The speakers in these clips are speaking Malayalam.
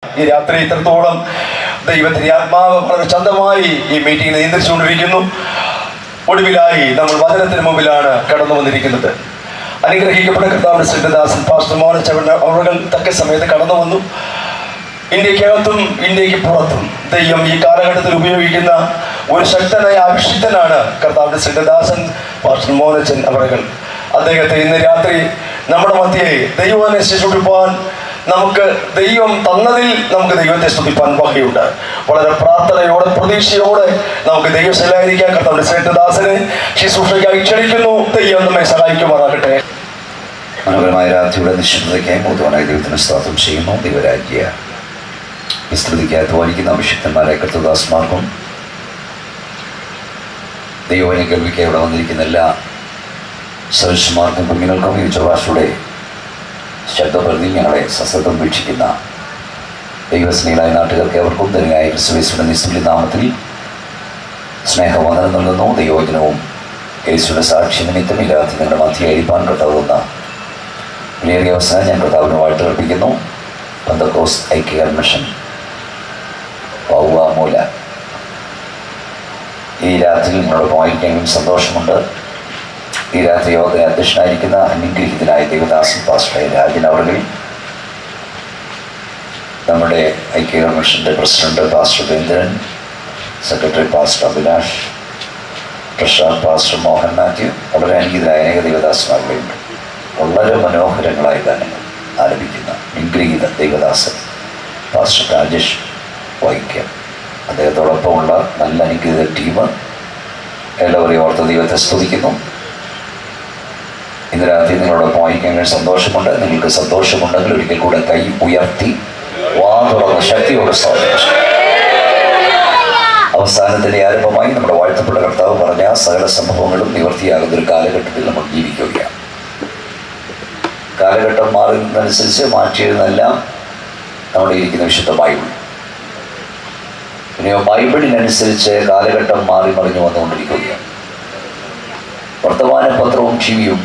ഈ രാത്രി ഇത്രത്തോളം ദൈവത്തിന്റെ ആത്മാവ് വളരെ ചന്തമായി ഈ മീറ്റിംഗ് നിയന്ത്രിച്ചുകൊണ്ടിരിക്കുന്നു. ഒടുവിലായി നമ്മൾ വചനത്തിന് മുമ്പിലാണ് കടന്നു വന്നിരിക്കുന്നത്. അനുഗ്രഹിക്കപ്പെട്ട കർത്താവിന്റെ ശ്രീദാസൻ പാസ്റ്റർ മോനച്ചവൻ അവർ തക്ക സമയത്ത് കടന്നു വന്നു. ഇന്ത്യക്കകത്തും ഇന്ത്യക്ക് പുറത്തും ദൈവം ഈ കാലഘട്ടത്തിൽ ഉപയോഗിക്കുന്ന ഒരു ശക്തനായ അഭിഷിക്തനാണ് കർത്താവിന്റെ ശ്രീദാസൻ പാസ്റ്റർ മോനച്ചൻ അവர்கள். അദ്ദേഹത്തെ ഇന്ന് രാത്രി നമ്മുടെ മധ്യേ ദൈവനെ ശുശ്രൂഷിപ്പാൻ നമുക്ക് ദൈവം തന്നതിൽ നമുക്ക് ദൈവത്തെ സ്തുതിപ്പാൻ വകയുണ്ട്. വളരെ പ്രാർത്ഥനയോടെ പ്രതീക്ഷയോടെ നമുക്ക് ദൈവശീലായിരിക്കാൻ കർത്താവിന്റെ ശ്രീദാസനെ ശുശ്രൂഷയ്ക്കായി ക്ഷണിക്കുന്നു. ദൈവം നമ്മെ സഹായിക്കുമാറാകട്ടെ. മനോഹരമായ രാത്രിയുടെ നിശ്ചിതതയ്ക്കായി മൂത്തവനായി ദൈവത്തിന് സ്തോത്രം ചെയ്യുന്നു. ദൈവരാജ്യ വിസ്തൃതിക്ക് അധ്വാനിക്കുന്ന അഭിഷിക്തന്മാരായ കർത്തദാസ്മാർക്കും ദൈവനെ കേൾവിക്കായി ഇവിടെ വന്നിരിക്കുന്ന എല്ലാ സർവീസുമാർക്കും കുഞ്ഞുങ്ങൾക്കും ഈ ഉച്ചഭാഷയുടെ ശബ്ദപ്രതി ഞങ്ങളെ സശ്രദ്ധം വീക്ഷിക്കുന്ന ദൈവസ്നേഹികളായ നാട്ടുകാർക്ക് അവർക്കും ധന്യനായ ക്രിസ്തുയേശുവിന്റെ നിസ്തുല്യ നാമത്തിൽ സ്നേഹവന്ദനം നൽകുന്നു. ദൈവവചനവും യേശുവിന്റെ സാക്ഷി നിമിത്തം ഇല്ലാത്ത നിങ്ങളുടെ മധ്യയായിരിക്കാൻ കർത്താവുന്ന വിലയേറിയ അവസരം ഞാൻ കർത്താവിന് വാഴ്ത്തർപ്പിക്കുന്നു. പെന്തക്കോസ്ത് ഐക്യ കൺവെൻഷൻ മൂല ഈ രാത്രി നിങ്ങളോടൊപ്പമായിരിക്കാനും സന്തോഷമുണ്ട്. ഈ രാത്രി യോഗത്തിന് അധ്യക്ഷനായിരിക്കുന്ന അനുഗ്രഹീതനായ ദേവദാസൻ പാസ്റ്റർ രാജൻ അവர்கள், നമ്മുടെ ഐക്യ കൺവെൻഷൻ്റെ president pastor Vendran, secretary pastor Abhilash, treasurer pastor Mohan Mathew, വളരെ അനുഗ്രഹീതരായ അനേക ദേവദാസന്മാരുണ്ട്. വളരെ മനോഹരങ്ങളായി ഗാനങ്ങൾ ആലപിക്കുന്ന അനുഗ്രഹീത ദേവദാസൻ പാസ്റ്റർ രാജേഷ് വൈക്കം, അദ്ദേഹത്തോടൊപ്പമുള്ള നല്ല അനുഗ്രഹീത ടീം എല്ലാവരെയും ഓർത്ത് ദൈവത്തെ സ്തുതിക്കുന്നു. ഇന്ന് രാത്രി നിങ്ങളോടൊപ്പം ആയിരിക്കാൻ സന്തോഷമുണ്ട്. നിങ്ങൾക്ക് സന്തോഷമുണ്ടെങ്കിൽ ഒരിക്കൽ കൂടെ കൈ ഉയർത്തി വാ തുറന്ന് ശക്തിയോടെ സ്തോത്രം. അവസാനത്തിൻ്റെ ആരംഭമായി നമ്മുടെ വാഴ്ത്തപ്പെട്ട കർത്താവ് പറഞ്ഞ സകല സംഭവങ്ങളും നിവൃത്തിയാകുന്ന ഒരു കാലഘട്ടത്തിൽ നമ്മൾ ജീവിക്കുകയാണ്. കാലഘട്ടം മാറുന്നതനുസരിച്ച് മാറ്റിയതെല്ലാം നമ്മുടെ ഇരിക്കുന്ന വിശുദ്ധ ബൈബിൾ. പിന്നെ ബൈബിളിനനുസരിച്ച് കാലഘട്ടം മാറി മറിഞ്ഞു വന്നുകൊണ്ടിരിക്കുകയാണ്. വർത്തമാന പത്രവും ടിവിയും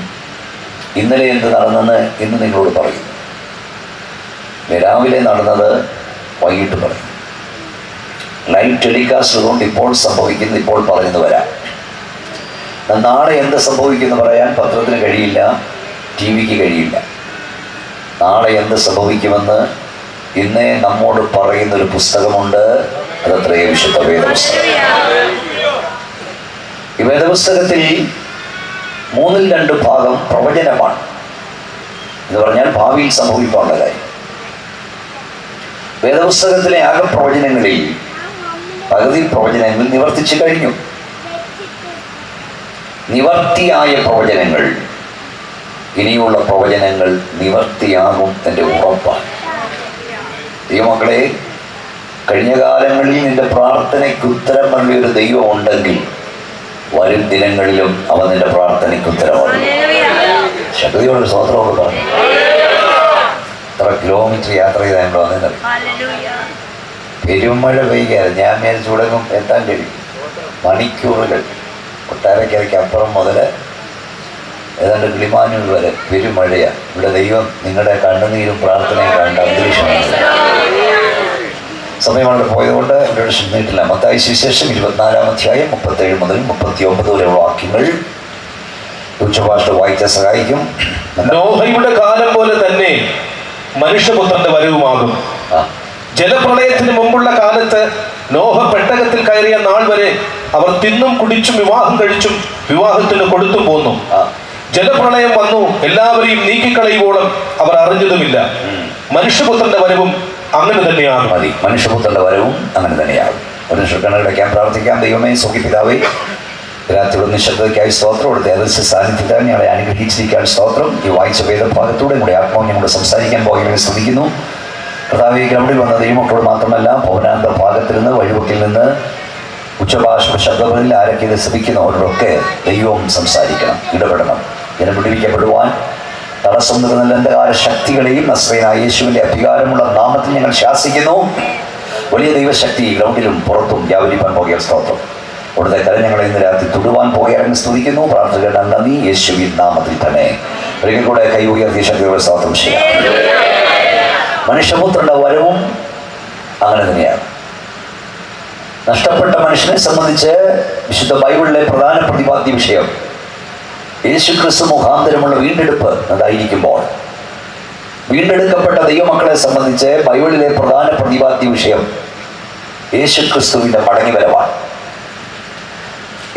ഇന്നലെ എന്ത് നടന്നെന്ന് ഇന്ന് നിങ്ങളോട് പറയും. രാവിലെ നടന്നത് വൈകിട്ട് പറയും. ലൈവ് ടെലികാസ്റ്റ് കൊണ്ട് ഇപ്പോൾ സംഭവിക്കുന്നത് ഇപ്പോൾ പറയുന്നു വരാം. നാളെ എന്ത് സംഭവിക്കുമെന്ന് പറയാൻ പത്രത്തിന് കഴിയില്ല, ടി വിക്ക് കഴിയില്ല. നാളെ എന്ത് സംഭവിക്കുമെന്ന് ഇന്നേ നമ്മോട് പറയുന്നൊരു പുസ്തകമുണ്ട്. അതത്രയും വിശുദ്ധ വേദപുസ്തകം. ഈ വേദപുസ്തകത്തിൽ 2/3 പ്രവചനമാണ്. എന്ന് പറഞ്ഞാൽ ഭാവിയിൽ സംഭവിക്കാനുള്ള കാര്യം. വേദപുസ്തകത്തിലെ ആകെ പ്രവചനങ്ങളിൽ പകുതി പ്രവചനങ്ങൾ നിവർത്തിച്ചു കഴിഞ്ഞു. നിവർത്തിയായ പ്രവചനങ്ങൾ, ഇനിയുള്ള പ്രവചനങ്ങൾ നിവർത്തിയാകും എൻ്റെ ഉറപ്പാണ്. ദൈവമക്കളെ, കഴിഞ്ഞ കാലങ്ങളിൽ നിന്റെ പ്രാർത്ഥനയ്ക്ക് ഉത്തരം നൽകിയൊരു ദൈവം ഉണ്ടെങ്കിൽ വരും ദിനങ്ങളിലും അവൻ നിന്റെ പ്രാർത്ഥനയ്ക്ക് ഉത്തരവാണ്. ശക്തിയോട് സ്വതന്ത്രമൊക്കെ പറഞ്ഞു. എത്ര കിലോമീറ്റർ യാത്ര ചെയ്താൽ വന്നറിയും. പെരുമഴ പെയ്യാതെ ഞാൻ മേടിച്ചു തുടങ്ങും എത്താൻ കഴിയും. മണിക്കൂറുകൾ കൊട്ടാരക്കരയ്ക്ക് അപ്പുറം മുതൽ ഏതാണ്ട് കിളിമാനൂർ വരെ പെരുമഴയാണ്. ഇവിടെ ദൈവം നിങ്ങളുടെ കണ്ണുനീരും പ്രാർത്ഥനയും കണ്ട അന്തരീക്ഷമാണ്. സമയം വളരെ പോയതുകൊണ്ട് എന്നോട് ശ്രദ്ധിച്ചിട്ടില്ല. മത്തായി സുവിശേഷം 24-ാം അധ്യായം 37 മുതൽ 39 വരെയുള്ള വാക്യങ്ങൾ ഉച്ചഭാഷ വായിക്കാൻ സഹായിക്കും. നോഹയുടെ കാലം പോലെ തന്നെ മനുഷ്യപുത്രന്റെ വരവുമാകും. ജലപ്രളയത്തിന് മുമ്പുള്ള കാലത്ത് നോഹ പെട്ടകത്തിൽ കയറിയ നാൾ വരെ അവർ തിന്നും കുടിച്ചും വിവാഹം കഴിച്ചും വിവാഹത്തിന് കൊടുത്തും പോന്നു. ജലപ്രളയം വന്നു, എല്ലാവരെയും നീക്കിക്കളയുവോളം അവർ അറിഞ്ഞതുമില്ല. മനുഷ്യപുത്രന്റെ വരവും അങ്ങനെ തന്നെയാണ്. മതി, മനുഷ്യപുത്രന്റെ വരവും അങ്ങനെ തന്നെയാകും. ഒരു കണ്ണടയ്ക്കാൻ പ്രാർത്ഥിക്കാം. ദൈവമേ, സ്വർഗ്ഗപിതാവേ, രാത്രിയുടെ നിശബ്ദതയ്ക്കായി സ്തോത്രം. കൊടുത്ത് ഏകദേശ സാന്നിധ്യത്താൽ ഞങ്ങളെ അനുഗ്രഹിച്ചിരിക്കാൻ സ്തോത്രം. ഈ വായിച്ച വേദഭാഗത്തൂടെ കൂടെ ആത്മാവ് ഞങ്ങളോട് സംസാരിക്കാൻ പോകുന്നതിനെ ശ്രദ്ധിക്കുന്നു. കർത്താവേ, ഗ്രൗണ്ടിൽ വന്ന ദൈവമക്കളോട് മാത്രമല്ല, ഭവനാന്ത ഭാഗത്തിൽ നിന്ന്, വഴിവക്കിൽ നിന്ന്, ഉച്ചഭാഷ ശബ്ദങ്ങളിൽ ആരൊക്കെ ഇത് ശ്രമിക്കുന്നു അവരോടൊക്കെ ദൈവം സംസാരിക്കണം, ഇടപെടണം. ഇതിനെ വിടുവിക്കപ്പെടുവാൻ തടസ്സം നിൽക്കുന്ന അന്ധകാര ശക്തികളെയും നസ്രയനായ യേശുവിന്റെ അധികാരമുള്ള നാമത്തിൽ ഞങ്ങൾ ശാസിക്കുന്നു. വലിയ ദൈവശക്തി ഗ്രൗണ്ടിലും പുറത്തും വ്യാപരിപ്പാൻ പോകുക സ്തോത്രം. അവിടുത്തെ കരം ഞങ്ങളെ ഇന്ന് രാത്രി തൊടുവാൻ പോകുകയാണെന്ന് സ്തുതിക്കുന്നു. പ്രാർത്ഥനകളുടെ നന്ദി യേശുവിൻ നാമത്തിൽ തന്നെ. ഒരിക്കൽ കൂടെ കൈ ഉയർത്തിയ ശക്തിയോടെ സ്തോത്രം ചെയ്യാം. മനുഷ്യപുത്രന്റെ വരവും അങ്ങനെ തന്നെയാണ്. നഷ്ടപ്പെട്ട മനുഷ്യനെ സംബന്ധിച്ച് വിശുദ്ധ ബൈബിളിലെ പ്രധാന പ്രതിപാദ്യ വിഷയം യേശു ക്രിസ്തു മുഖാന്തരമുള്ള വീണ്ടെടുപ്പ് അതായിരിക്കുമ്പോൾ, വീണ്ടെടുക്കപ്പെട്ട ദൈവമക്കളെ സംബന്ധിച്ച് ബൈബിളിലെ പ്രധാന പ്രതിപാദ്യ വിഷയം യേശു ക്രിസ്തുവിൻ്റെ മടങ്ങിവരവാണ്.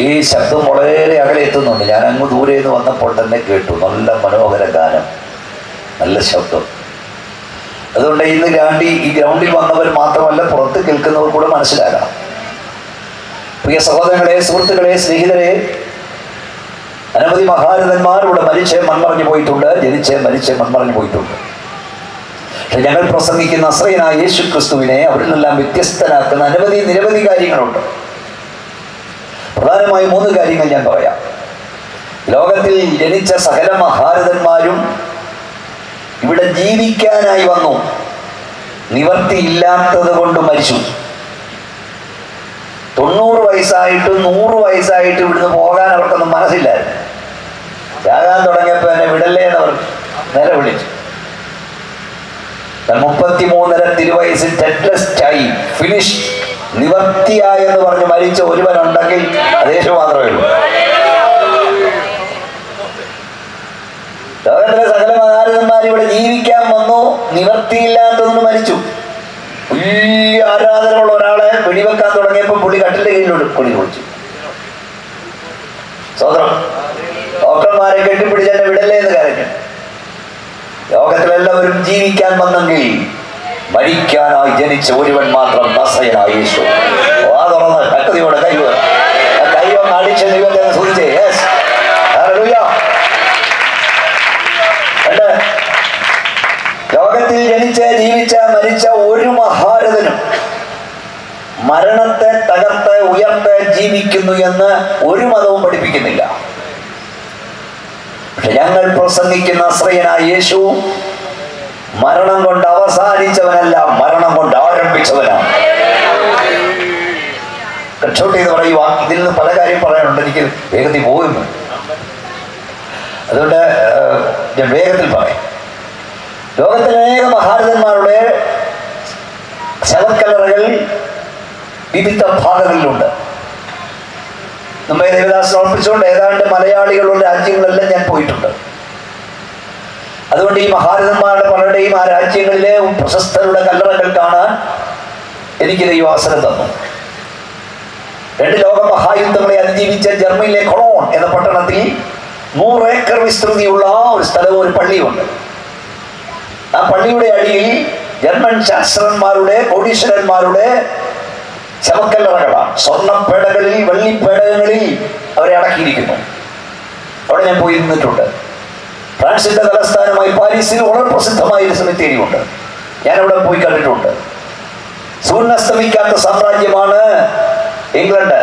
ഈ ശബ്ദം വളരെ അകലെ എത്തുന്നുണ്ട്. ഞാൻ അങ്ങ് ദൂരെ നിന്ന് വന്നപ്പോൾ തന്നെ കേട്ടു. നല്ല മനോഹര ഗാനം, നല്ല ശബ്ദം. അതുകൊണ്ട് ഇന്ന് ഈ ഗ്രൗണ്ടിൽ വന്നവർ മാത്രമല്ല, പുറത്ത് കേൾക്കുന്നവർ കൂടെ മനസ്സിലാക്കണം. പ്രിയ സഹോദരങ്ങളെ, സുഹൃത്തുക്കളെ, സ്നേഹിതരെ, അനവധി മഹാരഥന്മാർ ഇവിടെ മരിച്ച് മൺമറഞ്ഞു പോയിട്ടുണ്ട്, ജനിച്ച് മരിച്ച് മൺമറഞ്ഞു പോയിട്ടുണ്ട്. പക്ഷെ ഞങ്ങൾ പ്രസംഗിക്കുന്ന നസ്രയനായ യേശു ക്രിസ്തുവിനെ അവരിൽ നിന്നെല്ലാം വ്യത്യസ്തനാക്കുന്ന നിരവധി കാര്യങ്ങളുണ്ട്. പ്രധാനമായും 3 കാര്യങ്ങൾ ഞാൻ പറയാം. ലോകത്തിൽ ജനിച്ച സകല മഹാരഥന്മാരും ഇവിടെ ജീവിക്കാനായി വന്നു, നിവർത്തിയില്ലാത്തത് കൊണ്ട് മരിച്ചു. 90 വയസ്സായിട്ടും 100 വയസ്സായിട്ടും ഇവിടുന്ന് പോകാൻ അവർക്കൊന്നും മനസ്സില്ലായിരുന്നു. ചാകാൻ തുടങ്ങിയപ്പോൾ എന്നെ വിടല്ലേ എന്നവർ നിലവിളിച്ചു. 33 തിരുവയസ്സിൽ ടെറ്റ്ലസ്റ്റായി ഫിനിഷ് നിവർത്തിയായെന്ന് പറഞ്ഞ് മരിച്ച ഒരുവനുണ്ടെങ്കിൽ അത് യേശു മാത്രമേ ഉള്ളൂ. ലോകത്തിലെ സകല മഹാരഥന്മാർ ഇവിടെ ജീവിക്കാൻ വന്നു, നിവർത്തിയില്ലാത്തതുകൊണ്ട് മരിച്ചു. വലിയ ആരാധനയുള്ള ഒരാളെ വെടിവെക്കാൻ തുടങ്ങിയപ്പോൾ പുള്ളി കട്ടിന്റെ കീഴിലോട്ട് കൊടി കുളിച്ചു. സ്വതന്ത്രം ഡോക്ടർമാരെ കെട്ടിപ്പിടിച്ച് എന്നെ വിടല്ലേ എന്ന് കരഞ്ഞു. ലോകത്തിലെല്ലാവരും ജീവിക്കാൻ വന്നെങ്കിൽ മരിക്കാനായി ജനിച്ച ഒരുവൻ മാത്രം നസ്രയനായ യേശു. ആ തുറന്ന് ശക്തിയോടെ കൈയോ അടിച്ച് ദൈവത്തെ സൂചിച്ചേ. Yes, hallelujah. ലോകത്തിൽ ജനിച്ച് ജീവിച്ച മരിച്ച ഒരു മഹാരഥനും മരണത്തെ തകർത്ത് ഉയർത്ത് ജീവിക്കുന്നു എന്ന് ഒരു മതവും പഠിപ്പിക്കുന്നില്ല. പക്ഷെ ഞങ്ങൾ പ്രസംഗിക്കുന്ന നസ്രയനായ യേശു മരണം കൊണ്ട് അവസാനിച്ചവനല്ല, മരണം കൊണ്ട് ആരംഭിച്ചവനാണ്. കച്ചോട്ട് ചെയ്ത് പറയുക, ഇതിൽ നിന്ന് പല കാര്യം പറയാനുണ്ട്, എനിക്ക് വേഗത്തിൽ പോകുന്നു. അതുകൊണ്ട് ഞാൻ വേഗത്തിൽ പറയാം. ലോകത്തിലെ അനേക മഹാരഥന്മാരുടെ ശവക്കല്ലറകൾ വിവിധ ഭാഗങ്ങളിലുണ്ട്. നമ്മെ ദേവദാസൻ ഓർപ്പിച്ചുകൊണ്ട് ഏതാണ്ട് മലയാളികളുള്ള രാജ്യങ്ങളെല്ലാം ഞാൻ പോയിട്ടുണ്ട്. അതുകൊണ്ട് ഈ മഹാരഥന്മാരുടെ പലരുടെയും ആ രാജ്യങ്ങളിലെ പ്രശസ്തരുടെ കല്ലറകൾ കാണാൻ എനിക്ക് ദൈവം അവസരം തന്നു. 2 ലോക മഹായുദ്ധങ്ങളെ അതിജീവിച്ച ജർമ്മനിയിലെ കൊളോൺ എന്ന പട്ടണത്തിൽ 100 ഏക്കർ വിസ്തൃതിയുള്ള ഒരു സ്ഥലവും ഒരു പള്ളിയുണ്ട്. ആ പള്ളിയുടെ അടിയിൽ ജർമ്മൻ ശാസ്ത്രന്മാരുടെ കോടീശ്വരന്മാരുടെ ശവക്കല്ലറകളാണ്. സ്വർണ്ണപ്പേടകളിൽ വെള്ളിപ്പേടകങ്ങളിൽ അവരെ അടക്കിയിരിക്കുന്നു. അവിടെ ഞാൻ പോയി നിന്നിട്ടുണ്ട്. ഫ്രാൻസിന്റെ തലസ്ഥാനമായി പാരീസിൽ വളരെ പ്രസിദ്ധമായ ഒരു സെമിത്തേരി ഉണ്ട്. ഞാനവിടെ പോയി കണ്ടിട്ടുണ്ട്. സൂര്യനസ്തമിക്കാത്ത സാമ്രാജ്യമാണ് ഇംഗ്ലണ്ട്.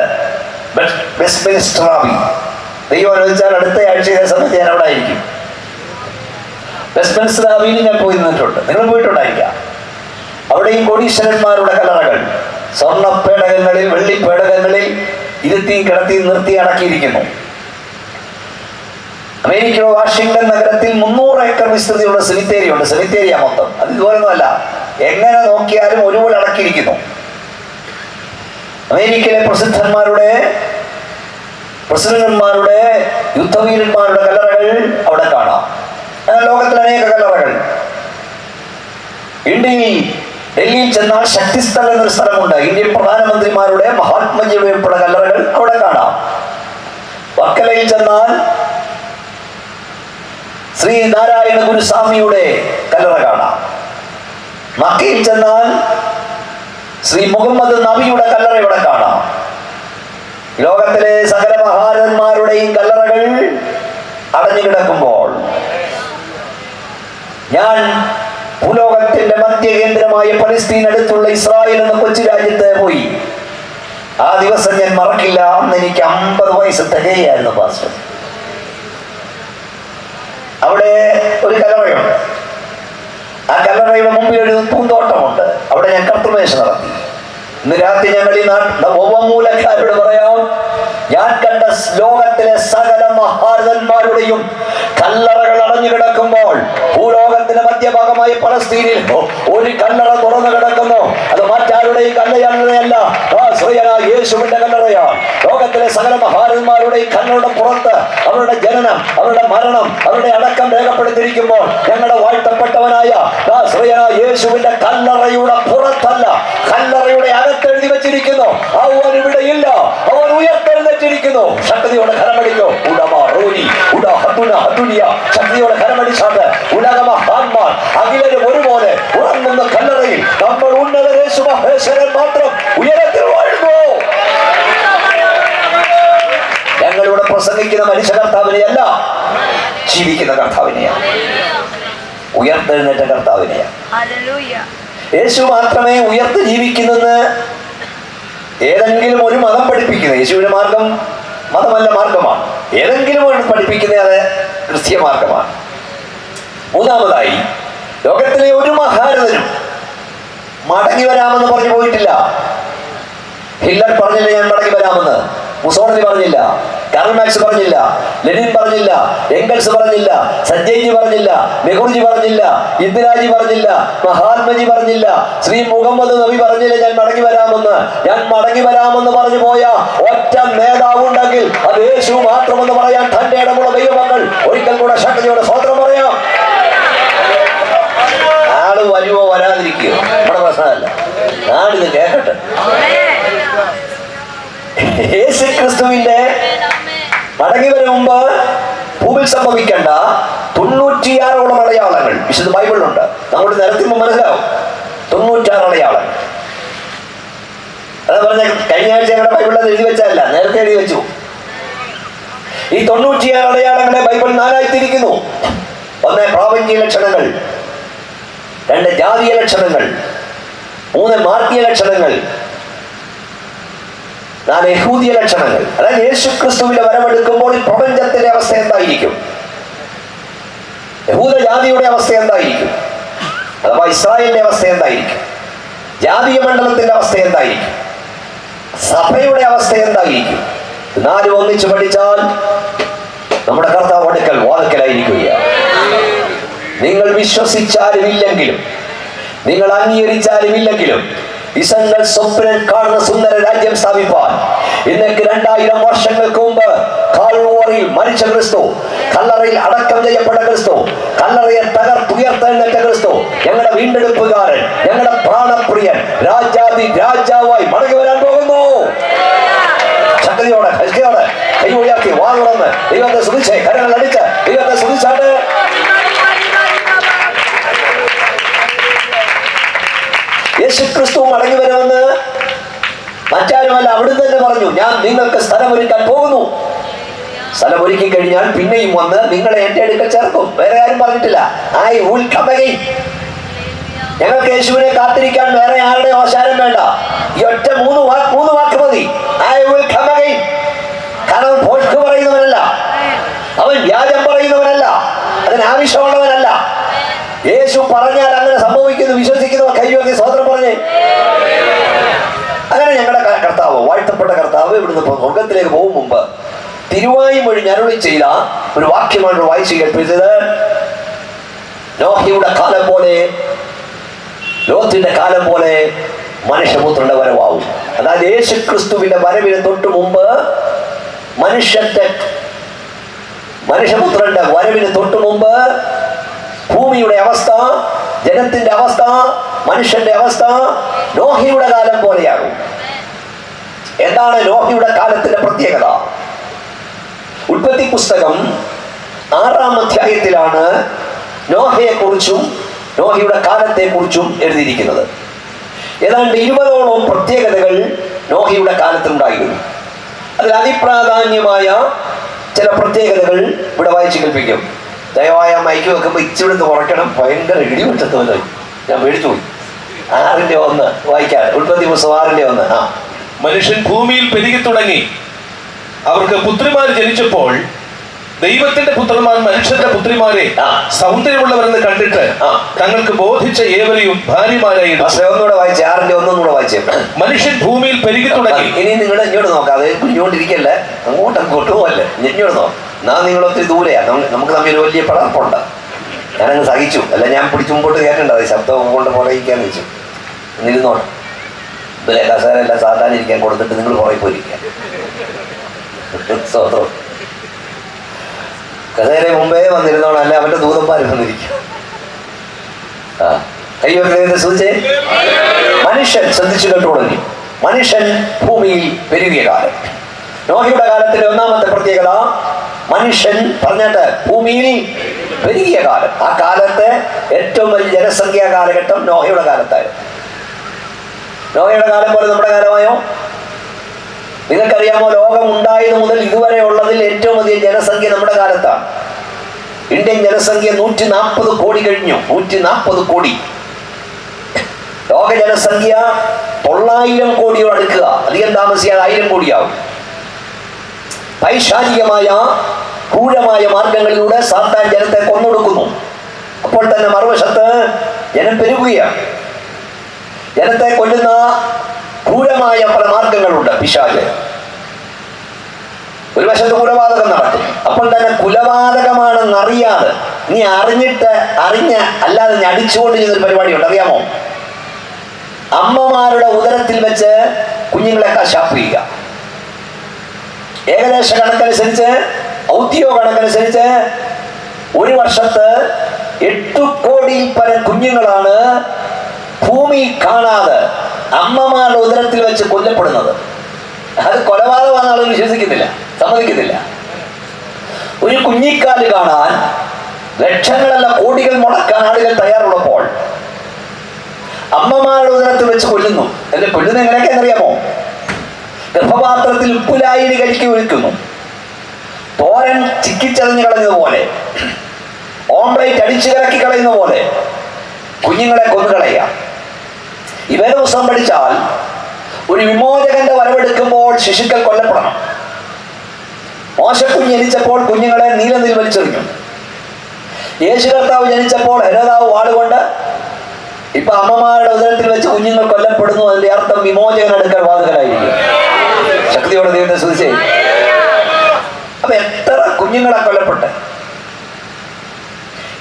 വെസ്റ്റ്മിനിസ്റ്റർ ആബി. ദൈവം അനുവദിച്ചാൽ അടുത്ത ആഴ്ച ഇതേ സമയത്ത് ഞാൻ അവിടെ ആയിരിക്കും. വെസ്റ്റ്മിനിസ്റ്റർ ആബിയിൽ ഞാൻ പോയി നിന്നിട്ടുണ്ട്. നിങ്ങൾ പോയിട്ടുണ്ടായിരിക്കാം. അവിടെയും കോടീശ്വരന്മാരുടെ കല്ലറകൾ സ്വർണ്ണപ്പേടകങ്ങളിൽ വെള്ളിപ്പേടകങ്ങളിൽ ഇരുത്തി കിടത്തി നിർത്തി അടക്കിയിരിക്കുന്നു. അമേരിക്കയുടെ വാഷിംഗ്ടൺ നഗരത്തിൽ 300 ഏക്കർ വിസ്തൃതിയുള്ള സെമിത്തേരി ഉണ്ട്. സെമിത്തേരിയാ മൊത്തം. അത് ഇതുപോലൊന്നുമല്ല, എങ്ങനെ നോക്കിയാലും ഒരുപോലെ അടക്കിയിരിക്കുന്നു. അമേരിക്കയിലെ പ്രസിദ്ധന്മാരുടെ പ്രസിഡന്റുമാരുടെ യുദ്ധവീരന്മാരുടെ കല്ലറകൾ അവിടെ കാണാം. ലോകത്തിൽ അനേക കല്ലറകൾ. ഇന്ത്യയിൽ ഡൽഹിയിൽ ചെന്നാൽ ശക്തിസ്ഥൽ എന്നൊരു സ്ഥലമുണ്ട്. ഇന്ത്യൻ പ്രധാനമന്ത്രിമാരുടെ മഹാത്മജിയുടെ ഉൾപ്പെടെ കല്ലറകൾ അവിടെ കാണാം. വർക്കലയിൽ ചെന്നാൽ ശ്രീ നാരായണ ഗുരുസ്വാമിയുടെ കല്ലറ കാണാം. മക്കയിൽ ചെന്നാൽ ശ്രീ മുഹമ്മദ് നബിയുടെ കല്ലറ ഇവിടെ കാണാം. ലോകത്തിലെ സകല മഹാരന്മാരുടെയും കല്ലറകൾ അടഞ്ഞു കിടക്കുമ്പോൾ ഞാൻ ഭൂലോകത്തിന്റെ മധ്യകേന്ദ്രമായ പലസ്തീനടുത്തുള്ള ഇസ്രായേൽ എന്ന കൊച്ചു രാജ്യത്ത് പോയി. ആ ദിവസം ഞാൻ മറക്കില്ല. അന്ന് എനിക്ക് 50 വയസ്സ് തികയായിരുന്നു പാസ്റ്റർ. അവിടെ ഒരു കല്ലറയുണ്ട്. ആ കല്ലറയുടെ മുമ്പിൽ ഒരു പൂന്തോട്ടമുണ്ട്. അവിടെ ഞാൻ കർത്തൃമേശ നടത്തി. ഇന്ന് രാത്രി ഞങ്ങൾ ഈ ഉപമൂലക്കാരോട് പറയാം, ഞാൻ കണ്ട ലോകത്തിലെ സകല മഹാരഥന്മാരുടെയും കല്ലറകൾ അടഞ്ഞു കിടക്കുമ്പോൾ ഭൂലോകത്തിന്റെ മധ്യഭാഗമായ പലസ്തീനിൽ ഒരു കല്ലറ തുറന്നു കിടക്കുന്നു. അത് ആരുടെയും കല്ലറയല്ല, യേശുവിന്റെ കല്ലറയാണ്. ലോകത്തിലെ സകല മഹാരന്മാരുടെയും കല്ലുകളുടെ പുറത്ത് അവരുടെ ജനനം, അവരുടെ മരണം, അവരുടെ അടക്കം രേഖപ്പെടുത്തിയിരിക്കുമ്പോൾ ഞങ്ങളുടെ വാഴ്ത്തപ്പെട്ടവനായ യേശുവിന്റെ കല്ലറയുടെ പുറത്തല്ല, കല്ലറയുടെ അകത്തെഴുതി വെച്ചിരിക്കുന്നു, അവൻ ഇവിടെയില്ല, അവൻ ഉയർത്തെഴുന്നേറ്റിരിക്കുന്നു. ശക്തിയോടെ കരമടിക്കോ. ശക്തിയോടെ കരമടിച്ചാട്ട് ഉലക മഹാന്മാർ അഖിലരും ഒരുപോലെ ഉറങ്ങുന്ന കല്ലറയിൽ നമ്മൾ ഉന്നത യേശു മഹേശ്വരൻ മാത്രം ഉയരത്തിൽ വാഴുന്നു. ഞങ്ങളിവിടെ പ്രസംഗിക്കുന്ന മനുഷ്യ കർത്താവിനെയല്ല, ജീവിക്കുന്ന കർത്താവിനെയാണ്, ഉയർത്തെഴുന്നേറ്റ കർത്താവിനെയാണ്. യേശു മാത്രമേ ഉയർത്ത് ജീവിക്കുന്നെന്ന് ഏതെങ്കിലും ഒരു മതം പഠിപ്പിക്കുന്നത്. യേശുവിന്റെ മാർഗം മതമല്ല, മാർഗമാണ്. ഏതെങ്കിലും ഒരു പഠിപ്പിക്കുന്നത് അത് ക്രിസ്ത്യ മാർഗമാണ്. മൂന്നാമതായി, ലോകത്തിലെ ഒരു മഹാരഥനും മടങ്ങി വരാമെന്ന് പറഞ്ഞു പോയിട്ടില്ല. ഹിറ്റ്ലർ പറഞ്ഞില്ല ഞാൻ മടങ്ങി വരാമെന്ന്, മുസോളിനി പറഞ്ഞില്ല, കാർൽ മാർക്സ് പറഞ്ഞില്ല, ലെനിൻ പറഞ്ഞില്ല, എംഗൽസ് പറഞ്ഞില്ല, സഞ്ജയ്ജി പറഞ്ഞില്ല, നെഹ്റുജി പറഞ്ഞില്ല, ഇന്ദിരാജി പറഞ്ഞില്ല, മഹാത്മജി പറഞ്ഞില്ല, ശ്രീ മുഹമ്മദ് നബി പറഞ്ഞില്ല ഞാൻ മടങ്ങി വരാമെന്ന്. ഞാൻ മടങ്ങി വരാമെന്ന് പറഞ്ഞു പോയ ഒറ്റ നേതാവുണ്ടെങ്കിൽ അത് യേശു മാത്രമെന്ന് പറയാൻ തന്റെ ഇടമുള്ള ദൈവമക്കൾ ഒരിക്കൽ കൂടെ ശക്തിയോടെ സ്വതന്ത്രം പറയാം. ആള് വരുവോ വരാതിരിക്കുകയോ നമ്മുടെ പ്രശ്നമല്ല, നാടിത് കേൾക്കട്ടെ. യേശു ക്രിസ്തുവിന്റെ മടങ്ങി വരും മുമ്പ് ഭൂമിയിൽ സംഭവിക്കേണ്ട 96 അടയാളങ്ങൾ വിശുദ്ധ ബൈബിളിലുണ്ട്. നമ്മുടെ നിരത്തുമ്പോൾ മനസ്സിലാവും 96 അടയാളങ്ങൾ. അത് പറഞ്ഞ കഴിഞ്ഞ ആഴ്ച ഞങ്ങളുടെ ബൈബിളിൽ എഴുതി വെച്ചതല്ല, നേരത്തെ എഴുതി വെച്ചു. ഈ 96 അടയാളങ്ങളെ ബൈബിൾ 4 തിരിക്കുന്നു. 1 പ്രാപഞ്ചിക ലക്ഷണങ്ങൾ, 2 ജാതീയ ലക്ഷണങ്ങൾ, 3 മാർഗീയ ലക്ഷണങ്ങൾ, 4 യഹൂദിയ ലക്ഷണങ്ങൾ. അതായത് യേശു ക്രിസ്തുവിന്റെ വരവെടുക്കുമ്പോൾ ഈ പ്രപഞ്ചത്തിന്റെ അവസ്ഥ എന്തായിരിക്കും, യഹൂദ ജാതിയുടെ അവസ്ഥ എന്തായിരിക്കും, അഥവാ ഇസ്രായേലിന്റെ അവസ്ഥ എന്തായിരിക്കും, ജാതീയ മണ്ഡലത്തിന്റെ അവസ്ഥ എന്തായിരിക്കും, സഭയുടെ അവസ്ഥ എന്തായിരിക്കും. 4 ഒന്നിച്ച് പഠിച്ചാൽ നമ്മുടെ കർത്താവ് അടുക്കൽ വാതിക്കലായിരിക്കുകയാണ്. നിങ്ങൾ വിശ്വസിച്ചാലും ഇല്ലെങ്കിലും, നിങ്ങൾ അംഗീകരിച്ചാലും ഇല്ലെങ്കിലും, ഇസങ്ങൾ സ്വപ്നം കാണുന്ന സുന്ദര രാജ്യം സ്ഥാപിപ്പാൻ ഇന്നേക്ക് 2000 വർഷങ്ങൾക്ക് മുമ്പ് കാൽവറിയിൽ മരിച്ച ക്രിസ്തു, കല്ലറയിൽ അടക്കം ചെയ്യപ്പെട്ട ക്രിസ്തു, കല്ലറയെ തകർത്തുയർത്തെഴുന്നേറ്റ ക്രിസ്തു, ഞങ്ങളുടെ വീണ്ടെടുപ്പുകാരൻ, ഞങ്ങളുടെ പ്രാണപ്രിയൻ, രാജാതി രാജാവായി മടങ്ങി വരാൻ പോകുന്നു. ശക്തിയോടെ കൈ ഉയർത്തി വാ തുറന്ന് ദൈവത്തെ സ്തുതിച്ച് കരങ്ങൾ അടിച്ച് ദൈവത്തെ സ്തുതിച്ചാട്ട് യേശു ക്രിസ്തു മടങ്ങി വരുമെന്ന് മറ്റാരുമല്ല, അവിടുന്ന് തന്നെ പറഞ്ഞു, ഞാൻ നിങ്ങൾക്ക് സ്ഥലമൊരുക്കാൻ പോകുന്നു. സ്ഥലമൊരുക്കി കഴിഞ്ഞാൽ പിന്നെയും വന്ന് നിങ്ങളെ എന്റെ അടുക്കൽ ചേർക്കും. വേറെ ആരും പറഞ്ഞിട്ടില്ല. I will come again. ഞങ്ങൾക്ക് യേശുവിനെ കാത്തിരിക്കാൻ വേറെ ആരുടെ ആശാരം വേണ്ട. ഈ ഒറ്റ മൂന്ന് വാക്ക് മതി. I will come again. കാരണം പോഷ്ക്ക് പറയുന്നവനല്ല, അവൻ വ്യാജം പറയുന്നവനല്ല, അതിനാവശ്യമുള്ളവനല്ല. യേശു പറഞ്ഞാൽ അങ്ങനെ സംഭവിക്കുന്നു. വിശ്വസിക്കുന്നവർ കൈയോക്കി സ്വതന്ത്രം പറഞ്ഞേ. അങ്ങനെ ഞങ്ങളുടെ കർത്താവ്, വാഴ്ത്തപ്പെട്ട കർത്താവ് ഇവിടുന്ന് സ്വർഗത്തിലേക്ക് പോകും മുമ്പ് തിരുവായ്മൊഴി അരുളി ചെയ്ത ഒരു വാക്യമാണ് വായിച്ചു കേൾപ്പിച്ചത്. നോഹയുടെ കാലം പോലെ, ലോത്തിന്റെ കാലം പോലെ മനുഷ്യപുത്രന്റെ വരവാകും. അതായത് യേശു ക്രിസ്തുവിന്റെ വരവിന് തൊട്ട് മുമ്പ് മനുഷ്യപുത്രന്റെ വരവിന് തൊട്ട് മുമ്പ് ഭൂമിയുടെ അവസ്ഥ, ജനത്തിന്റെ അവസ്ഥ, മനുഷ്യന്റെ അവസ്ഥ നോഹയുടെ കാലം പോലെയാകും. എന്താണ് നോഹയുടെ കാലത്തിന്റെ പ്രത്യേകത? ഉൽപ്പത്തി പുസ്തകം 6-ാം അധ്യായത്തിലാണ് നോഹയെ കുറിച്ചും നോഹയുടെ കാലത്തെ കുറിച്ചും എഴുതിയിരിക്കുന്നത്. ഏതാണ്ട് 20ഓളം പ്രത്യേകതകൾ നോഹയുടെ കാലത്തുണ്ടായിരുന്നു. അതിൽ അതിപ്രാധാന്യമായ ചില പ്രത്യേകതകൾ ഇവിടെ വായിച്ചു കേൾപ്പിക്കും. ദയവായ മൈക്ക് വെക്കുമ്പോൾ ഇച്ചിവിടുന്ന് കുറയ്ക്കണം, ഭയങ്കര ഇടിവെട്ടത്തോലായി. ഞാൻ മേടിച്ചു പോയി. 6-ന്റെ 1 വായിക്കാൻ. ഉൽപ്പത്തി പുസ്തകം 6-ന്റെ 1. മനുഷ്യൻ ഭൂമിയിൽ പെരുകി തുടങ്ങി. അവർക്ക് പുത്രിമാർ ജനിച്ചപ്പോൾ ദൈവത്തിന്റെ പുത്രന്മാർ മനുഷ്യന്റെ പുത്രിമാരെ സൗന്ദര്യമുള്ളവരെന്ന് കണ്ടിട്ട് തങ്ങൾക്ക് ബോധിച്ച ഏവരെയും ഭാര്യമാരായി. ഒന്നുകൂടെ വായിച്ചേ, 6-ന്റെ 1 വായിച്ചേ. മനുഷ്യൻ ഭൂമിയിൽ പെരുകി തുടങ്ങി. ഇനി നിങ്ങൾ ഇങ്ങോട്ട് നോക്കാതെ കുഞ്ഞുകൊണ്ടിരിക്കല്ലേ, അങ്ങോട്ടും പോവല്ലേ, ഇങ്ങോട്ട് നോക്കാം. നാ നിങ്ങളൊത്തിരി ദൂരെയാണ്, നമുക്ക് തമ്മിൽ വലിയ പടർപ്പുണ്ട്. ഞാനങ്ങ് സഹിച്ചു, അല്ല ഞാൻ പിടിച്ചു മുമ്പോട്ട് കയറ്റേണ്ടത്, ശബ്ദം കൊണ്ട് പുറകിക്കാൻ വെച്ചു. ഇരുന്നോട്ടെ. ഇവരെ കസേരയെല്ലാം സാധാനിരിക്കാൻ കൊടുത്തിട്ട് നിങ്ങൾ പുറകെ പോയിരിക്കുക. സ്വതന്ത്രം കസേര മുമ്പേ വന്നിരുന്നോണം, അല്ല അവന്റെ ദൂതന്മാർ വന്നിരിക്കും. ആ കൈവെക്കുന്നതിന്റെ സൂചിച്ചേ. മനുഷ്യൻ ശ്രദ്ധിച്ചു കേട്ടുകൊടുങ്ങി. മനുഷ്യൻ ഭൂമിയിൽ പെരുകിയ കാലം. നോഹയുടെ കാലത്തിന്റെ ഒന്നാമത്തെ പ്രത്യേകത മനുഷ്യൻ പറഞ്ഞിട്ട് ഭൂമിയിൽ പെരുകിയ കാലം. ആ കാലത്ത് ഏറ്റവും വലിയ ജനസംഖ്യാ കാലഘട്ടം നോഹയുടെ കാലത്തായിരുന്നു. നോഹയുടെ കാലം പോലെ നമ്മുടെ കാലമായോ? നിങ്ങൾക്കറിയാമോ, ലോകം ഉണ്ടായത് മുതൽ ഇതുവരെ ഉള്ളതിൽ ഏറ്റവും അധികം ജനസംഖ്യ നമ്മുടെ കാലത്താണ്. ഇന്ത്യൻ ജനസംഖ്യ 140 കോടി കഴിഞ്ഞു. 140 കോടി. ലോക ജനസംഖ്യ 900 കോടിയോട് അടുക്കുക. അധികം താമസിയാതെ 1000 കോടിയാവും. പൈശാചികമായ ക്രൂരമായ മാർഗങ്ങളിലൂടെ സാത്താൻ ജനത്തെ കൊന്നൊടുക്കുന്നു. അപ്പോൾ തന്നെ മറുവശത്ത് ജനം പെരുകുകയാണ്. ജനത്തെ കൊല്ലുന്ന ക്രൂരമായ പല മാർഗങ്ങളുണ്ട് പിശാച്. ഒരു വശത്ത് കുലപാതകം നടക്കും. അപ്പോൾ തന്നെ കുലപാതകമാണെന്ന് അറിയാതെ, നീ അല്ലാതെ നീ അടിച്ചുകൊണ്ട് ചെയ്യുന്നൊരു പരിപാടിയുണ്ട്, അറിയാമോ? അമ്മമാരുടെ ഉദരത്തിൽ വെച്ച് കുഞ്ഞുങ്ങളെ കശാപ്പ് ചെയ്യുക. ഏകദേശ കണക്കനുസരിച്ച്, ഔദ്യോഗിക കണക്കനുസരിച്ച് ഒരു വർഷത്ത് 8 കോടിയിൽ പരം കുഞ്ഞുങ്ങളാണ് ഭൂമി കാണാതെ അമ്മമാരുടെ ഉദരത്തിൽ വെച്ച് കൊല്ലപ്പെടുന്നത്. അത് കൊലപാതകമാണെന്ന് ആളുകൾ വിശ്വസിക്കുന്നില്ല, സമ്മതിക്കുന്നില്ല. ഒരു കുഞ്ഞിക്കാല് കാണാൻ ലക്ഷങ്ങളല്ല കോടികൾ മുടക്കാൻ ആളുകൾ തയ്യാറുള്ളപ്പോൾ അമ്മമാരുടെ ഉദരത്തിൽ വെച്ച് കൊല്ലുന്നു. അല്ലെ, കൊല്ലുന്നത് എങ്ങനെയൊക്കെ അറിയാമോ? ഗർഭപാത്രത്തിൽ ഉപ്പുലായനി കഴിക്കി ഒഴിക്കുന്നു, തോരൻ ചിക്കിച്ചതഞ്ഞ് കളഞ്ഞതുപോലെ, ഓംപ്ലേറ്റ് അടിച്ചു കലക്കി കളയുന്ന പോലെ കുഞ്ഞുങ്ങളെ കൊന്നുകളയുക. ഈ വേദപുസ്തകം പഠിച്ചാൽ ഒരു വിമോചകന്റെ വരവെടുക്കുമ്പോൾ ശിശുക്കൾ കൊല്ലപ്പെടണം. മോശക്കുഞ്ഞ് ജനിച്ചപ്പോൾ കുഞ്ഞുങ്ങളെ നീലനിൽ വലിച്ചെറിഞ്ഞു. യേശു കർത്താവ് ജനിച്ചപ്പോൾ ഹെരോദാവ് വാളുകൊണ്ട്. ഇപ്പൊ അമ്മമാരുടെ ഉദരത്തിൽ വെച്ച് കുഞ്ഞുങ്ങൾ കൊല്ലപ്പെടുന്നു. അതിന്റെ അർത്ഥം വിമോചകൻ എടുക്കൽ വാതുകലായിരിക്കും. ശക്തിയോടെ ദൈവത്തെ സ്തുതിച്ചേ. അപ്പൊ എത്ര കുഞ്ഞുങ്ങളെ കൊല്ലപ്പെട്ടെ.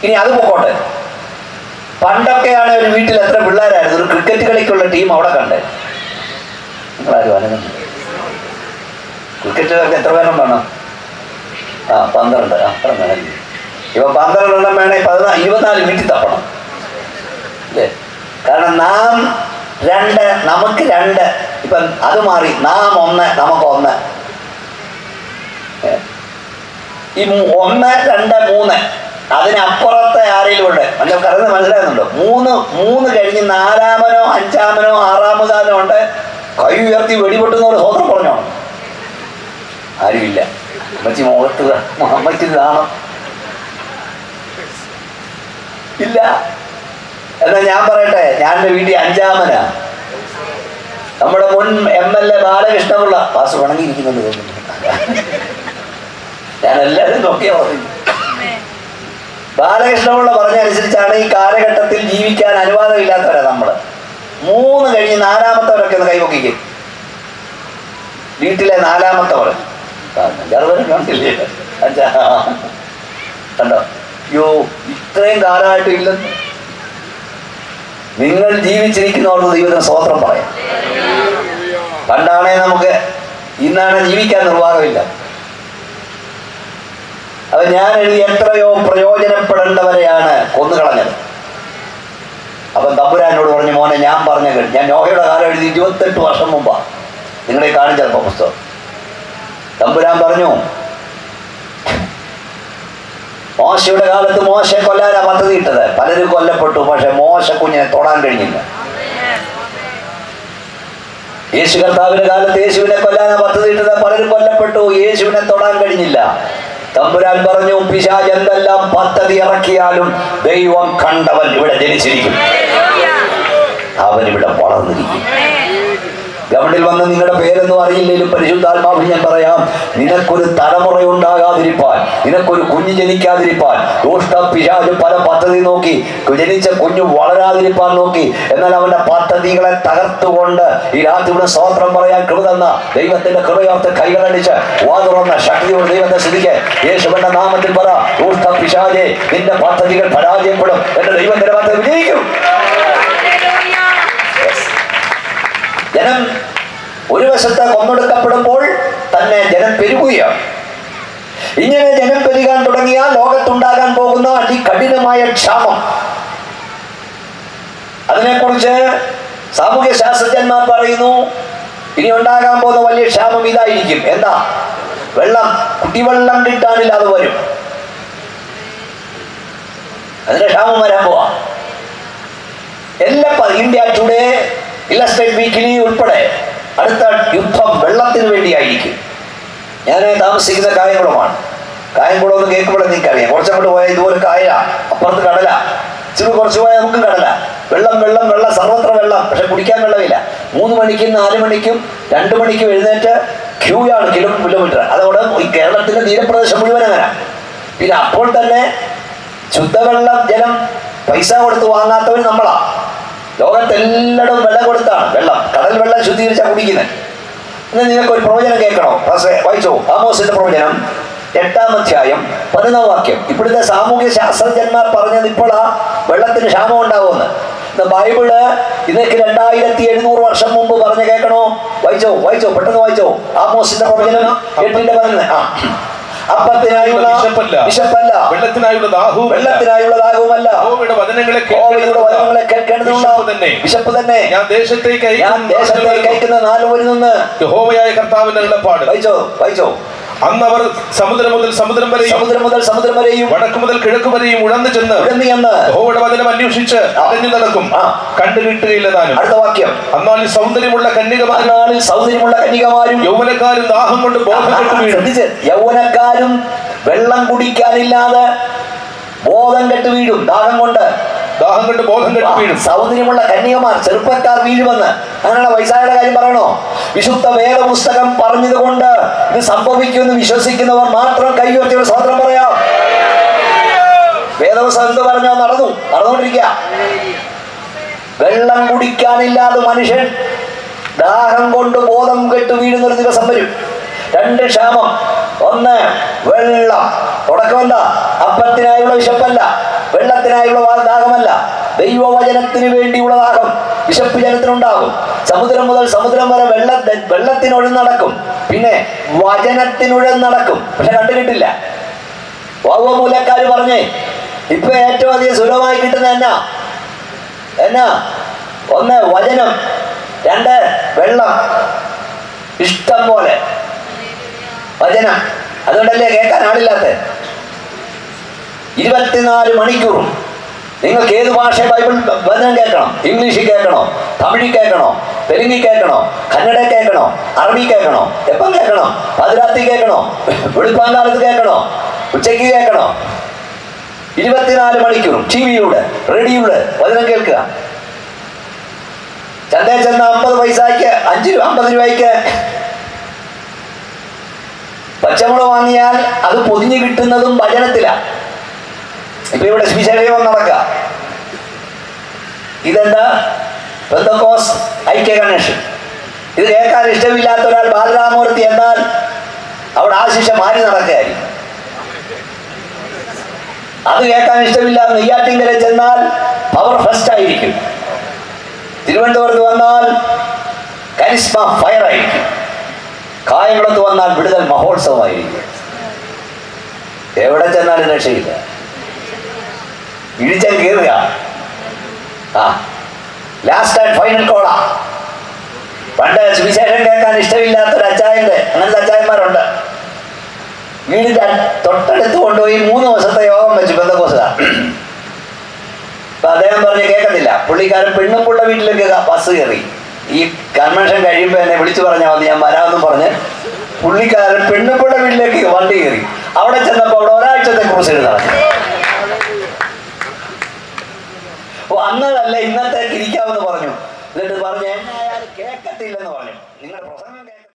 ഇനി അത് പോകട്ടെ. പണ്ടൊക്കെയാണ് ഒരു വീട്ടിൽ എത്ര പിള്ളേരായിരുന്നു. ഒരു ക്രിക്കറ്റ് കളിക്കുള്ള ടീം അവിടെ കണ്ടേ. നിങ്ങളാരും അനങ്ങുന്നു. ക്രിക്കറ്റിലൊക്കെ എത്ര പേരും വേണം? 12. അത്ര വേണം. ഇപ്പൊ 12 എണ്ണം വേണേ 24 വീട്ടിൽ തപ്പണം, അല്ലേ? കാരണം നാം 2, നമുക്ക് 2. ഇപ്പൊ അത് മാറി, നാം 1, നമുക്ക് 1. ഈ 1, 2, 3 അതിനപ്പുറത്തെ ആരെങ്കിലും ഉണ്ട്. നമുക്ക് അറിയുന്നത് മനസ്സിലാകുന്നുണ്ടോ? 3 കഴിഞ്ഞ് 4-മനോ 5-മനോ 6-മതാനോ ഉണ്ട്. കൈ ഉയർത്തി വെടിപൊട്ടുന്നവർ സ്വന്തം പറഞ്ഞോ? ആരുമില്ല. അമ്മച്ചി മുഖത്ത് അമ്മച്ചി കാണും ഇല്ല. എന്നാ ഞാൻ പറയട്ടെ, ഞാൻ എൻ്റെ വീട്ടിൽ 5-മനാ. നമ്മുടെ മുൻ MLA ബാലകൃഷ്ണപിള്ള വാസു ഉണങ്ങിയിരിക്കുന്നുണ്ട് തോന്നുന്നു. ഞാൻ എല്ലാവരും നോക്കിയാ പറഞ്ഞു. ബാലകൃഷ്ണപിള്ള പറഞ്ഞ അനുസരിച്ചാണ് ഈ കാലഘട്ടത്തിൽ ജീവിക്കാൻ അനുവാദമില്ലാത്തവരാ നമ്മള്. 3 കഴിഞ്ഞ് 4-മത്തവരൊക്കെ ഒന്ന് കൈപൊക്കിക്കും. വീട്ടിലെ 4-മത്തവർ 5-6 പേരെ കണ്ടില്ലേ? കണ്ടോ? യോ, ഇത്രയും കാലമായിട്ട് ഇല്ലെന്ന്. നിങ്ങൾ ജീവിച്ചിരിക്കുന്നവർക്ക് ദൈവത്തിന് സ്തോത്രം പറയാം. പണ്ടാണേ നമുക്ക്, ഇന്നാണ് ജീവിക്കാൻ നിർവാഹമില്ല. അത് ഞാൻ എഴുതി എത്രയോ പ്രയോജനപ്പെടേണ്ടവരെയാണ് കൊന്നുകളഞ്ഞത്. അപ്പം തമ്പുരാനോട് പറഞ്ഞു, മോനെ ഞാൻ പറഞ്ഞ കേട്ടു. ഞാൻ നോഹയുടെ കാലം എഴുതി 28 വർഷം മുമ്പാ. നിങ്ങളെ കാണും ചിലപ്പോൾ പുസ്തകം. തമ്പുരാൻ പറഞ്ഞു, മോശയുടെ കാലത്ത് മോശയെ കൊല്ലാനാ പദ്ധതി ഇട്ടത്. പലരും കൊല്ലപ്പെട്ടു, പക്ഷെ മോശ കുഞ്ഞിനെ തൊടാൻ കഴിഞ്ഞില്ല. യേശു കർത്താവിന്റെ കാലത്ത് യേശുവിനെ കൊല്ലാനാ പദ്ധതി ഇട്ടത്. പലരും കൊല്ലപ്പെട്ടു, യേശുവിനെ തൊടാൻ കഴിഞ്ഞില്ല. തമ്പുരാൻ പറഞ്ഞു, പിശാച് എന്തെല്ലാം പദ്ധതി ഇറക്കിയാലും ദൈവം കണ്ടവൻ ഇവിടെ ജനിച്ചിരിക്കും, അവൻ ഇവിടെ വളർന്നിരിക്കും. ഗവണിൽ വന്ന് നിങ്ങളുടെ പേരൊന്നും അറിയില്ലെങ്കിലും പരിശുദ്ധാത്മാവിൽ ഞാൻ പറയാം, നിനക്കൊരു തലമുറ ഉണ്ടാകാതിരിപ്പാൻ, നിനക്കൊരു കുഞ്ഞ് ജനിക്കാതിരിപ്പാൻ ദുഷ്ട പിശാച് പല പദ്ധതി നോക്കി. ജനിച്ച കുഞ്ഞു വളരാതിരിപ്പാൻ നോക്കി. എന്നാൽ അവന്റെ പദ്ധതികളെ തകർത്തുകൊണ്ട് ഈ രാത്രിയുടെ സ്തോത്രം പറയാൻ കൃപ തന്ന ദൈവത്തിന്റെ കൃപയോർത്ത് കൈകളടിച്ച് വാതുറന്ന ശക്തിയോട് ദൈവത്തെ സ്തുതിക്ക്. യേശുവിന്റെ നാമത്തിൽ പറ, ദുഷ്ട പിശാചേ, നിന്റെ പദ്ധതികൾ പരാജയപ്പെടും. എന്റെ ദൈവത്തിന്റെ പദ്ധതി വിജയിക്കും. ജനം ഒരു വശത്ത് കൊന്നൊടുക്കപ്പെടുമ്പോൾ തന്നെ ജനം പെരുകുകയാണ്. ഇങ്ങനെ ജനം പെരുകാൻ തുടങ്ങിയാൽ ലോകത്തുണ്ടാകാൻ പോകുന്ന അതികഠിനമായ ക്ഷാമം, അതിനെക്കുറിച്ച് സാമൂഹ്യ ശാസ്ത്രജ്ഞന്മാർ പറയുന്നു, ഇനി ഉണ്ടാകാൻ പോകുന്ന വലിയ ക്ഷാമം ഇതായിരിക്കും. എന്താ? വെള്ളം, കുടിവെള്ളം കിട്ടാനില്ലാതെ വരും. അതിന്റെ ക്ഷാമം വരാൻ പോവാ. എല്ലാ ഇന്ത്യ ടുഡേ, ഇല്ലസ്ട്രേറ്റ് വീക്കിലി ഉൾപ്പെടെ അടുത്ത യുദ്ധം വെള്ളത്തിന് വേണ്ടിയായിരിക്കും. ഞാൻ താമസിക്കുന്ന കായംകുളമാണ്. കായംകുളം ഒന്ന് കേൾക്കുമ്പോഴേ നിങ്ങൾക്കറിയാം. കുറച്ചങ്ങോട്ട് പോയാൽ ഇതുപോലെ കായല, അപ്പുറത്ത് കടല, ഇച്ചിരി കുറച്ച് പോയാൽ നമുക്ക് കടല. വെള്ളം വെള്ളം വെള്ളം, സർവത്ര വെള്ളം. പക്ഷെ കുടിക്കാൻ വെള്ളമില്ല. 3 മണിക്കും 4 മണിക്കും 2 മണിക്കും എഴുന്നേറ്റ് ക്യൂ ആണ് കിലോമീറ്റർ. അതോടെ ഈ കേരളത്തിന്റെ തീരപ്രദേശം മുഴുവൻ അങ്ങനെ. പിന്നെ അപ്പോൾ തന്നെ ശുദ്ധവെള്ളം, ജലം പൈസ കൊടുത്ത് വാങ്ങാത്തവർ നമ്മളാ. ലോകത്തെല്ലായിടും വില കൊടുത്താണ് വെള്ളം. കടൽ വെള്ളം ശുദ്ധീകരിച്ചാണ് കുടിക്കുന്നത്. എന്നാൽ നിങ്ങൾക്ക് ഒരു പ്രവചനം കേൾക്കണോ? വായിച്ചോ, ആമോസിന്റെ പ്രവചനം 8-ാം അധ്യായം 11-ാം വാക്യം. ഇപ്പോഴത്തെ സാമൂഹ്യ ശാസ്ത്രജ്ഞന്മാർ പറഞ്ഞത് ഇപ്പോഴാ വെള്ളത്തിന് ക്ഷാമം ഉണ്ടാവുമെന്ന്. ബൈബിള് ഇതൊക്കെ 2700 വർഷം മുമ്പ് പറഞ്ഞ് കേൾക്കണോ? വായിച്ചോ വായിച്ചോ, പെട്ടെന്ന് വായിച്ചോ. ആമോസിന്റെ പ്രവചനം 8-ന്റെ 11. അപ്പത്തിനായുള്ള വിശപ്പല്ല, വെള്ളത്തിനായുള്ള ദാഹവുമല്ല. യഹോവയുടെ വചനങ്ങളെ കേൾക്കേണ്ടതുള്ള വിശപ്പ് തന്നെ. ഞാൻ ദേശത്തേക്ക് അയക്കുന്ന 4 വരി നിന്ന് യഹോവയായ കർത്താവിന്റെ അരുളപ്പാട്. വായിച്ചോ വായിച്ചോ. അന്ന് അവർ സമുദ്രം മുതൽ സമുദ്രം വരെയും വടക്ക് മുതൽ കിഴക്ക് വരെയും ഉഴന്നു ചെന്ന് യഹോവയുടെ വചനം അന്വേഷിച്ച് അലഞ്ഞു നടക്കും, കണ്ടു കിട്ടുകയില്ല താനും. അടുത്ത വാക്യം. അന്നാളിൽ സൗന്ദര്യമുള്ള കന്യകമാരും യൗവനക്കാരും ദാഹം കൊണ്ട് ബോധം കെട്ടു വീഴും. യൗവനക്കാരും വെള്ളം കുടിക്കാനില്ലാതെ ബോധം കെട്ടു വീഴും. ദാഹം കൊണ്ട് ബോധം കെട്ടു വീഴും. സൗന്ദര്യമുള്ള കന്യകമാർ, ചെറുപ്പക്കാർ വീഴുമെന്ന്. അങ്ങനെയുള്ള വയസ്സായുടെ കാര്യം പറയണോ? വിശുദ്ധ വേദപുസ്തകം പറഞ്ഞതുകൊണ്ട് ഇത് സംഭവിക്കുമെന്ന് വിശ്വസിക്കുന്നവർ മാത്രം കൈയുയർത്തിയുള്ള സ്വാതന്ത്ര്യം പറയാം. വേദപുസ്തകം എന്ത് പറഞ്ഞോ നടന്നുകൊണ്ടിരിക്കുക. വെള്ളം കുടിക്കാനില്ലാതെ മനുഷ്യൻ ദാഹം കൊണ്ട് ബോധം കെട്ടു വീഴുന്നൊരു ദിവസം വരും. 2 ക്ഷാമം. 1 വെള്ളം. തുടക്കം എന്താ? അപ്പത്തിനായുള്ള വിശപ്പല്ല, വെള്ളത്തിനായുള്ള ദാഹമല്ല, ദൈവവചനത്തിന് വേണ്ടിയുള്ള ദാഹം. വിശപ്പ് ജനത്തിനുണ്ടാകും. സമുദ്രം മുതൽ സമുദ്രം വരെ വെള്ളത്തിനൊഴുന്ന് നടക്കും. പിന്നെ വചനത്തിനൊഴുന്ന് നടക്കും. പക്ഷെ കണ്ടുകിട്ടില്ല. മൂലക്കാര് പറഞ്ഞേ ഇപ്പൊ ഏറ്റവും അധികം സുലഭമായി കിട്ടുന്ന എന്നാ 1 വചനം, 2 വെള്ളം. ഇഷ്ടം പോലെ വചനം. അതുകൊണ്ടല്ലേ കേൾക്കാൻ ആളില്ലാത്ത. 24 മണിക്കൂറും നിങ്ങൾക്ക് ഏത് ഭാഷ ബൈബിൾ വചനം കേൾക്കണം. ഇംഗ്ലീഷിൽ കേൾക്കണോ, തമിഴിൽ കേൾക്കണോ, തെലുങ്കിൽ കേൾക്കണോ, കന്നഡ കേൾക്കണോ, അറബി കേൾക്കണോ, എപ്പം കേൾക്കണോ? പാതിരാത്രി കേൾക്കണോ, വെളുപ്പാങ്കാലത്ത് കേൾക്കണോ, ഉച്ചയ്ക്ക് കേൾക്കണോ? 24 മണിക്കൂറും ടിവിയിലൂടെ, റേഡിയോയിലൂടെ വചനം കേൾക്കുക. ചന്തയിൽ ചെന്ന 50 പൈസയ്ക്ക് 50 രൂപയ്ക്ക് പച്ചമുളക് വാങ്ങിയാൽ അത് പൊതിഞ്ഞു കിട്ടുന്നതും വചനത്തിലാണ്. ഇപ്പൊ ഇവിടെ സുവിശേഷം നടക്കുക. ഇതെന്താ? പെന്തക്കോസ് ഐക്യ കൺവെൻഷൻ. ഇത് കേൾക്കാൻ ഇഷ്ടമില്ലാത്ത ഒരാൾ ബാലരാമൂർത്തി എന്നാൽ അവിടെ ആശിഷ മാറി നടക്കുകയായിരിക്കും. അത് കേൾക്കാൻ ഇഷ്ടമില്ലാതെ നെയ്യാറ്റിൻകര ചെന്നാൽ പവർ ഫെസ്റ്റ് ആയിരിക്കും. തിരുവനന്തപുരത്ത് വന്നാൽ കരിസ്മ ഫയർ ആയിരിക്കും. കായംകുളത്ത് വന്നാൽ വിടുതൽ മഹോത്സവമായിരിക്കും. എവിടെ ചെന്നാലും രക്ഷയില്ല. ഇടിച്ചാൽ കയറുക. ലാസ്റ്റ് ആൻഡ് ഫൈനൽ കോള. പണ്ട് സുവിശേഷം കേൾക്കാൻ ഇഷ്ടമില്ലാത്തൊരു അച്ചായന്റെ, അങ്ങനത്തെ അച്ചായന്മാരുണ്ട്. വീടിന്റെ തൊട്ടടുത്ത് കൊണ്ടുപോയി 3 ദിവസത്തെ യോഗം വെച്ചു പെന്തക്കോസുകാർ. അപ്പൊ അദ്ദേഹം പറഞ്ഞ് കേൾക്കത്തില്ല. പുള്ളിക്കാരൻ പെണ്ണുമ്പുള്ള വീട്ടിലേക്ക് ബസ് കയറി. ഈ കൺവെൻഷൻ കഴിയുമ്പോൾ എന്നെ വിളിച്ചു പറഞ്ഞാൽ മതി, ഞാൻ വരാമെന്ന് പറഞ്ഞ് പുള്ളിക്കാരൻ പെണ്ണുമ്പുള്ള വീട്ടിലേക്ക് വണ്ടി കയറി. അവിടെ ചെന്നപ്പോൾ അവിടെ ഒരാഴ്ചത്തെ ക്രൂസൈഡ് നടന്നു. അന്നതല്ല ഇന്നത്തേക്ക് ഇരിക്കാമെന്ന് പറഞ്ഞു. എന്നിട്ട് പറഞ്ഞു എന്നെ അയാൾ കേൾക്കത്തില്ലെന്ന് പറഞ്ഞു. നിങ്ങളുടെ